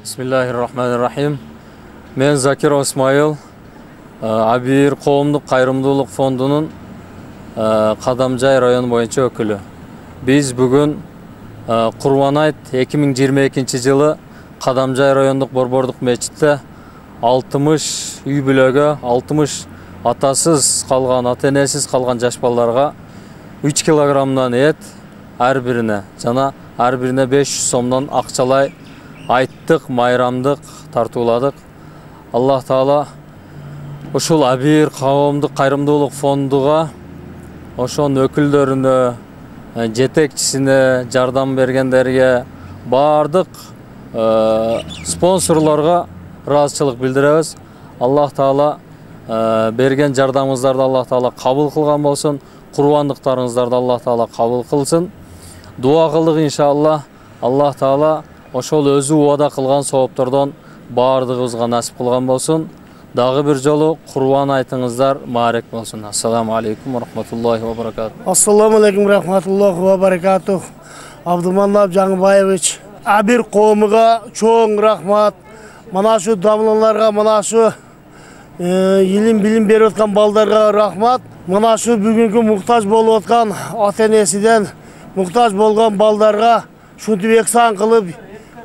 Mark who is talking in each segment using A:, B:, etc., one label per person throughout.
A: Bismillahirrahmanirrahim. Men Zakir Osmail, Абир коомдук кайрымдуулук фондунун Кадамжай району боюнча өкүлү. Биз бүгүн Курбан айт 2022 жылы Кадамжай райондук Борбордук мечитте 60 үй бүлөгө, 60 атасыз калган, ата-энесиз калган жаш балдарга 3 килограммдан эт ар бирине жана ар бирине 500 сомдон акчалай айттык, майрамдык тартууладык. Аллах Таала ушул Абир коомдук кайрымдуулук фондуга, ошонун өкүлдөрүнө, жетекчисине, жардам бергендерге, бардык спонсорлорго ыраазычылык билдиребиз. Аллах Таала берген жардамыңыздарды Аллах Таала кабыл кылган болсун. Курбандыктарыңыздарды Аллах Таала кабыл кылсын. Дуа кылдык иншалла. Аллах Таала ошол өзү убада кылган сооптордон бардыгыбызга насип кылган болсун. Дагы бир жолу Курбан айтыңыздар маарек болсун. Ассаламу алейкум ва рахматуллахи ва баракатух.
B: Ассаламу алейкум ва рахматуллахи ва баракатух. Абдуманап Жаңыбаевич, Абир коомуга чоң рахмат. Мына шу дамлыларга, мына шу илим билим берип аткан балдарга рахмат. Мына шу бүгүнкү муктаж болуп аткан ата-энесиден муктаж болгон балдарга шунтип эксан кылып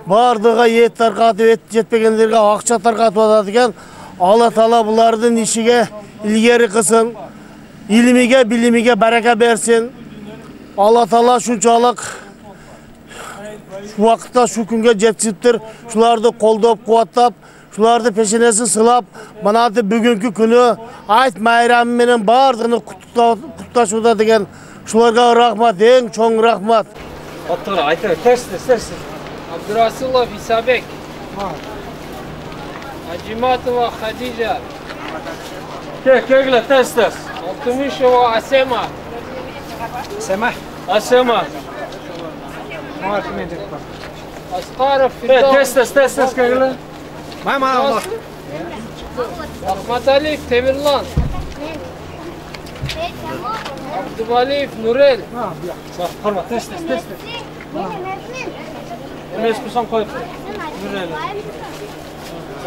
B: бардыга эт таркатып, эт жетпегендерге акча таркатып атат экен. Алла Таала булардын ишиге илгери кылсын, илимиге, билимиге барака берсин. Алла Таала шунчалык шу вакытта шу күнгө жеткизиптир. Шуларды колдоп, кубаттап, шуларды пешенесин сылап, манаты бүгүнкү күнү айт майрамы менен бардыгын кутташууда деген шуларга рахмат, эң чоң рахмат.
A: Оттур айтыр, терс.
C: Абдурасулов Исабек, Аджиматова Хадижа,
A: Кегле, терс.
C: Алтымышева Асема,
A: Асема.
C: Аскаров Фирдос,
A: Терс, кегле.
C: Ахматалиев Темирлан, Абдувалиев Нурел,
A: Хорма, терс. Эмес кусан коюп.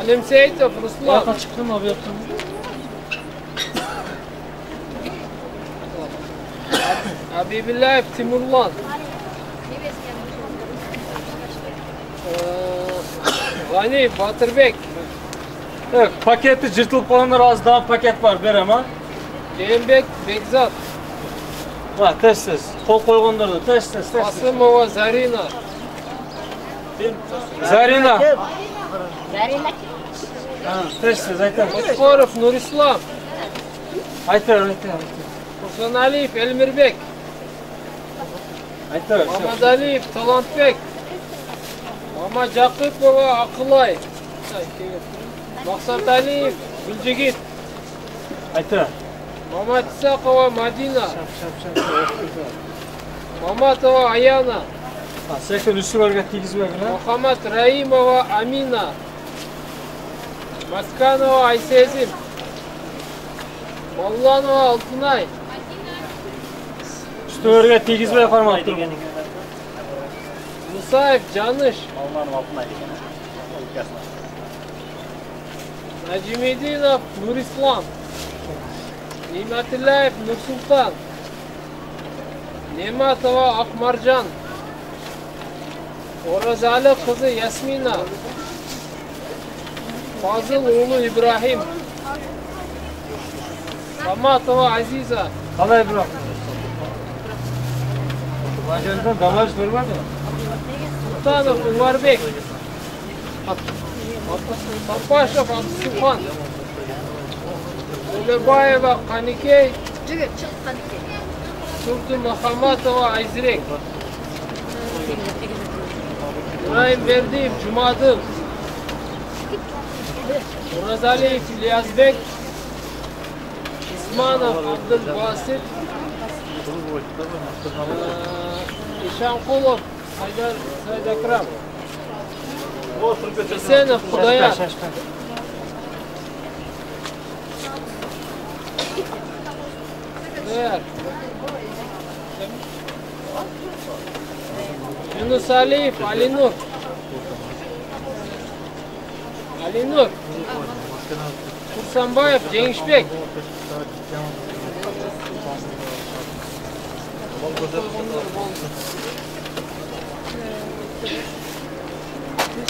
C: Алимсеитов Руслан,
A: Чыктым, абыяктым.
C: Абибилаев Тимурлан, Гани Батырбек,
A: Пакети жыртылып калгандар аз дагы пакет бар, берем а?
C: Жээнбек Бекзат,
A: Терс. Кол койгондорду терс.
C: Асымова Зарина,
A: Зарина. Терс, айтам.
C: Отхоров Нурислам,
A: Айтыр.
C: Курсаналиев Элмирбек,
A: Айтыр.
C: Мамадалиев Талантбек, Мама Жакыпова Акылай, Максаталиев Гүлжигит,
A: Айтыр.
C: Мама Исакова Мадина, Маматова Аяна,
A: Секен үстүлөргө тийгизбек,
C: Мухаммад Раимова Амина, Масканова Айсезим, Молланова Алтынай,
A: Үстүлөргө тийгизбей кармап туруп.
C: Мусаев Жаныш, Наджимединов Нурислам, Ниматилаев Нурсултан, Нематова Акмаржан, Оразалы кызы Ясмина, Фазыл уулу Ибрахим, Саматова Азиза,
A: Калай бирок? Бажандан дамаж көрбөдү?
C: Султанов Умарбек, Тапашев Абдусухан, Улебаева Каникей, Сурту Махаматова Айзирек, Ибраимбердиев Жумадыл, Уразалиев Ильязбек, Исманов Абдулбасит, Ишанкулов Хайдар Сайдакрам, Есенов Кудая, Юнус Алиев Алинур, Ali Nur. Tursanbayev, Jengishbek.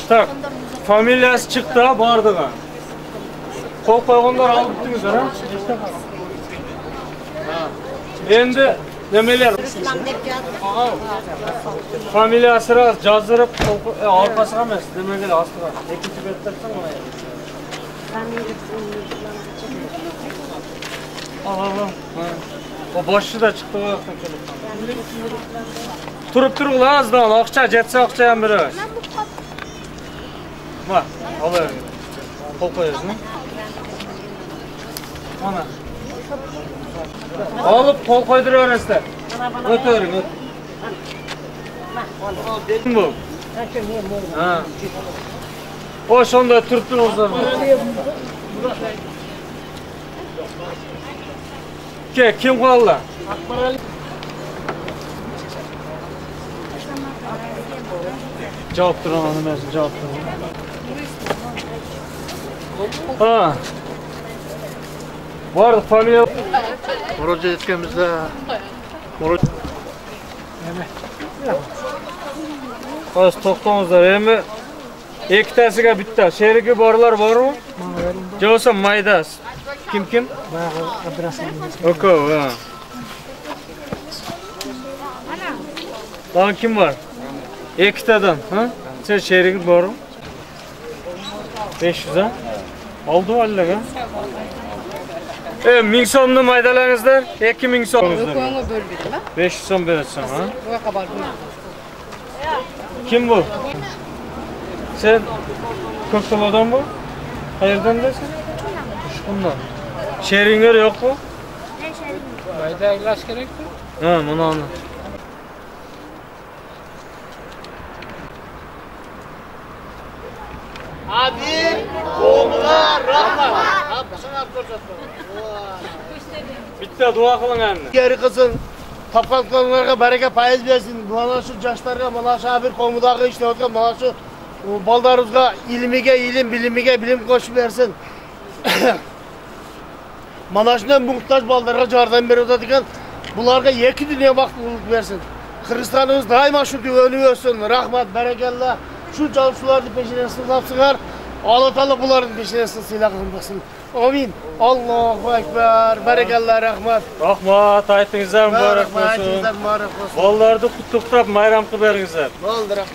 D: Tak, familiyası çıktı ha, bardı ha. Kol koyğanlar alıp bittiniz ha? Endi nemeler? Familiyası raz jazdırıp arkasına emas, demek ki astıga. Ekinci betlersen ona ya. Al. O boşu da çıktı o yaktan kelip. Turup lan azdan, akça jetse akça ham biri. Bak, alayım. Kol koyuyorsun. Ana. Alıp kol koyduruyorlar. Ötürün, öt. Bu. Ha. O şonda turptun ozlar. Kim kaldı? Cevap durun hanım, cevap durun. Ha. Vardı familiya.
B: Muroca etkimizde.
D: Az toxtamızlar. Emi ikkitasiga bitta. Sherigi borlar bormi? Jo'sa maydas. Kim? Oko, ha. Daha kim var? Ikkitadan, ha? Sen sherigi bormi? 500 ha? Oldu vallahi. 1000 so'mni maydalangizlar, 2000 so'mingizlar. 500 so'm berasiz, ha? Kim bu? Sen Ko'kto'dan bu? Qayerdan deysan? Ushqundan. Sheringlar yo'q bu?
C: Mayda ilash kerakku.
D: Ha, mana.
B: Abi, qo'mlar, rahmat.
D: Bitta dua qiling endi.
B: Geri kızın, tapkanlarga baraka payız versin. Mana şu yaşlarga, mana şu bir qo'midagi ishlayotgan, mana şu baldarımızga ilmiga ilim, bilimiga bilim qo'shib bersin. Mana shunday muhtoj baldarga yordam beradigan, bularga iki dunyo baxtlilik bersin. Hristiyanımız daima şu önü olsun. Rahmat, barakallah. Şu çalışmalarını peşine sılapsınlar. Allah Teala bunların peşine sıyla kılmasın. Amin. Allahu Ekber. Barakallah, rahmat.
D: Rahmat, aytingizlar muborak bo'lsin.
B: Aytingizlar muborak bo'lsin.
D: Bollarni qutlab bayram qilib beringizlar.
B: Bo'ldi, rahmat.